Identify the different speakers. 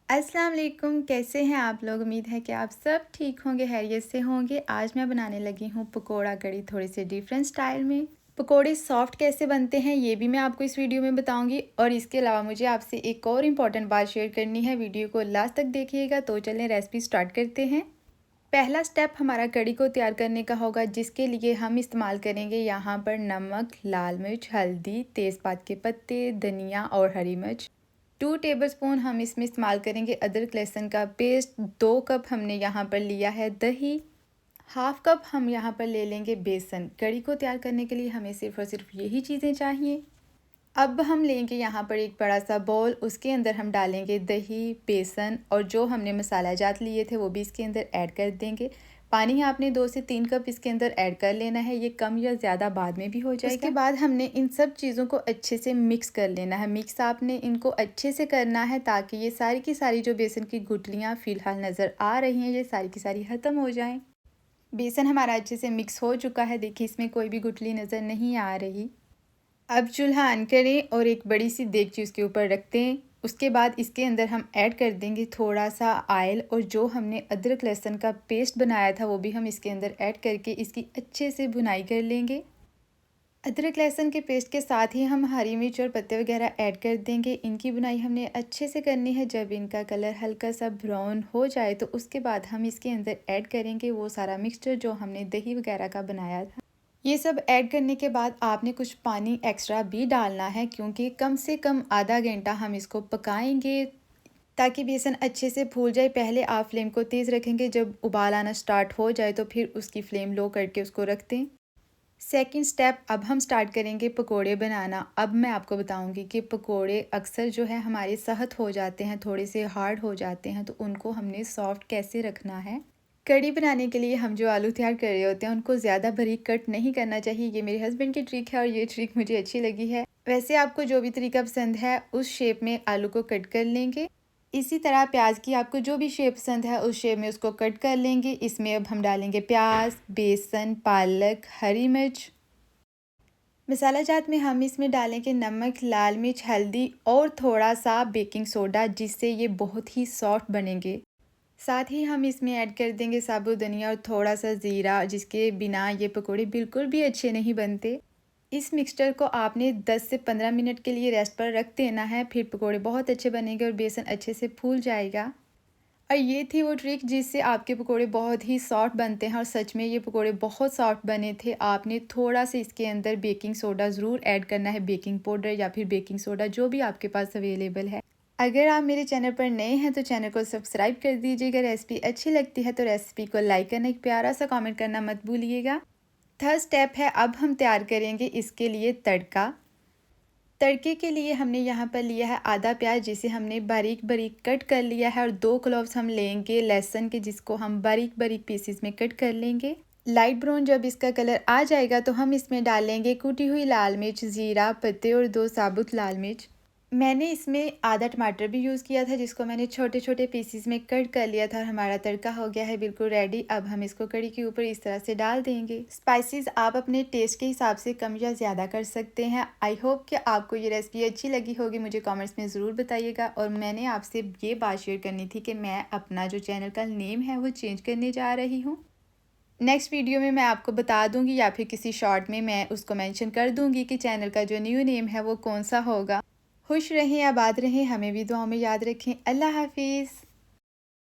Speaker 1: अस्सलाम वालेकुम, कैसे हैं आप लोग। उम्मीद है कि आप सब ठीक होंगे, खैरियत से होंगे। आज मैं बनाने लगी हूँ पकोड़ा कड़ी, थोड़े से डिफरेंट स्टाइल में। पकोड़े सॉफ्ट कैसे बनते हैं ये भी मैं आपको इस वीडियो में बताऊंगी। और इसके अलावा मुझे आपसे एक और इम्पॉर्टेंट बात शेयर करनी है, वीडियो को लास्ट तक देखिएगा। तो चलें रेसिपी स्टार्ट करते हैं। पहला स्टेप हमारा कड़ी को तैयार करने का होगा, जिसके लिए हम इस्तेमाल करेंगे यहाँ पर नमक, लाल मिर्च, हल्दी, तेज़पात के पत्ते, धनिया और हरी मिर्च। 2 टेबलस्पून हम इसमें इस्तेमाल करेंगे अदरक लहसुन का पेस्ट। 2 कप हमने यहाँ पर लिया है दही। हाफ कप हम यहाँ पर ले लेंगे बेसन। कड़ी को तैयार करने के लिए हमें सिर्फ़ और सिर्फ यही चीज़ें चाहिए। अब हम लेंगे यहाँ पर एक बड़ा सा बाउल, उसके अंदर हम डालेंगे दही, बेसन और जो हमने मसाला जात लिए थे वो भी इसके अंदर ऐड कर देंगे। पानी आपने 2 से 3 कप इसके अंदर ऐड कर लेना है, ये कम या ज़्यादा बाद में भी हो जाएगा। उसके बाद हमने इन सब चीज़ों को अच्छे से मिक्स कर लेना है। मिक्स आपने इनको अच्छे से करना है ताकि ये सारी की सारी जो बेसन की गुठलियाँ फ़िलहाल नज़र आ रही हैं, ये सारी की सारी ख़त्म हो जाएँ। बेसन हमारा अच्छे से मिक्स हो चुका है, देखिए इसमें कोई भी गुठली नज़र नहीं आ रही। अब चूल्हा ऑन करें और एक बड़ी सी देगची उसके ऊपर रखते हैं। उसके बाद इसके अंदर हम ऐड कर देंगे थोड़ा सा ऑयल, और जो हमने अदरक लहसुन का पेस्ट बनाया था वो भी हम इसके अंदर ऐड करके इसकी अच्छे से भुनाई कर लेंगे। अदरक लहसुन के पेस्ट के साथ ही हम हरी मिर्च और पत्ते वगैरह ऐड कर देंगे। इनकी भुनाई हमने अच्छे से करनी है। जब इनका कलर हल्का सा ब्राउन हो जाए तो उसके बाद हम इसके अंदर ऐड करेंगे वो सारा मिक्सचर जो हमने दही वगैरह का बनाया था। ये सब ऐड करने के बाद आपने कुछ पानी एक्स्ट्रा भी डालना है, क्योंकि कम से कम आधा घंटा हम इसको पकाएंगे ताकि बेसन अच्छे से फूल जाए। पहले आप फ्लेम को तेज़ रखेंगे, जब उबाल आना स्टार्ट हो जाए तो फिर उसकी फ्लेम लो करके उसको रख दें। सेकंड स्टेप, अब हम स्टार्ट करेंगे पकोड़े बनाना। अब मैं आपको बताऊंगी कि पकोड़े अक्सर जो है हमारे सख्त हो जाते हैं, थोड़े से हार्ड हो जाते हैं, तो उनको हमने सॉफ्ट कैसे रखना है। कड़ी बनाने के लिए हम जो आलू तैयार कर रहे होते हैं उनको ज़्यादा बारीक कट नहीं करना चाहिए। ये मेरे हस्बैंड की ट्रिक है और ये ट्रिक मुझे अच्छी लगी है। वैसे आपको जो भी तरीका पसंद है उस शेप में आलू को कट कर लेंगे। इसी तरह प्याज की आपको जो भी शेप पसंद है उस शेप में उसको कट कर लेंगे। इसमें अब हम डालेंगे प्याज, बेसन, पालक, हरी मिर्च। मसाला जात में हम इसमें डालेंगे नमक, लाल मिर्च, हल्दी और थोड़ा सा बेकिंग सोडा, जिससे ये बहुत ही सॉफ्ट बनेंगे। साथ ही हम इसमें ऐड कर देंगे साबुत धनिया और थोड़ा सा ज़ीरा, जिसके बिना ये पकोड़े बिल्कुल भी अच्छे नहीं बनते। इस मिक्सचर को आपने 10 से 15 मिनट के लिए रेस्ट पर रख देना है, फिर पकोड़े बहुत अच्छे बनेंगे और बेसन अच्छे से फूल जाएगा। और ये थी वो ट्रिक जिससे आपके पकोड़े बहुत ही सॉफ्ट बनते हैं, और सच में ये पकोड़े बहुत सॉफ्ट बने थे। आपने थोड़ा सा इसके अंदर बेकिंग सोडा ज़रूर ऐड करना है, बेकिंग पाउडर या फिर बेकिंग सोडा, जो भी आपके पास अवेलेबल है। अगर आप मेरे चैनल पर नए हैं तो चैनल को सब्सक्राइब कर दीजिएगा। रेसिपी अच्छी लगती है तो रेसिपी को लाइक करना, एक प्यारा सा कमेंट करना मत भूलिएगा। थर्ड स्टेप है, अब हम तैयार करेंगे इसके लिए तड़का। तड़के के लिए हमने यहाँ पर लिया है आधा प्याज, जिसे हमने बारीक बारीक कट कर लिया है, और 2 क्लोव्स हम लेंगे लहसुन के, जिसको हम बारीक बारीक पीसेस में कट कर लेंगे। लाइट ब्राउन जब इसका कलर आ जाएगा तो हम इसमें डालेंगे कुटी हुई लाल मिर्च, ज़ीरा, पत्ते और 2 साबुत लाल मिर्च। मैंने इसमें आधा टमाटर भी यूज़ किया था, जिसको मैंने छोटे छोटे पीसेस में कट कर लिया था, और हमारा तड़का हो गया है बिल्कुल रेडी। अब हम इसको कड़ी के ऊपर इस तरह से डाल देंगे। स्पाइसेस आप अपने टेस्ट के हिसाब से कम या ज़्यादा कर सकते हैं। आई होप कि आपको ये रेसिपी अच्छी लगी होगी, मुझे कमेंट्स में ज़रूर बताइएगा। और मैंने आपसे ये बात शेयर करनी थी कि मैं अपना जो चैनल का नेम है वो चेंज करने जा रही हूँ। नेक्स्ट वीडियो में मैं आपको बता दूंगी, या फिर किसी शॉर्ट में मैं उसको मेंशन कर दूंगी कि चैनल का जो न्यू नेम है वो कौन सा होगा। खुश रहें, आबाद रहें, हमें भी दुआओं में याद रखें। अल्लाह हाफिज़।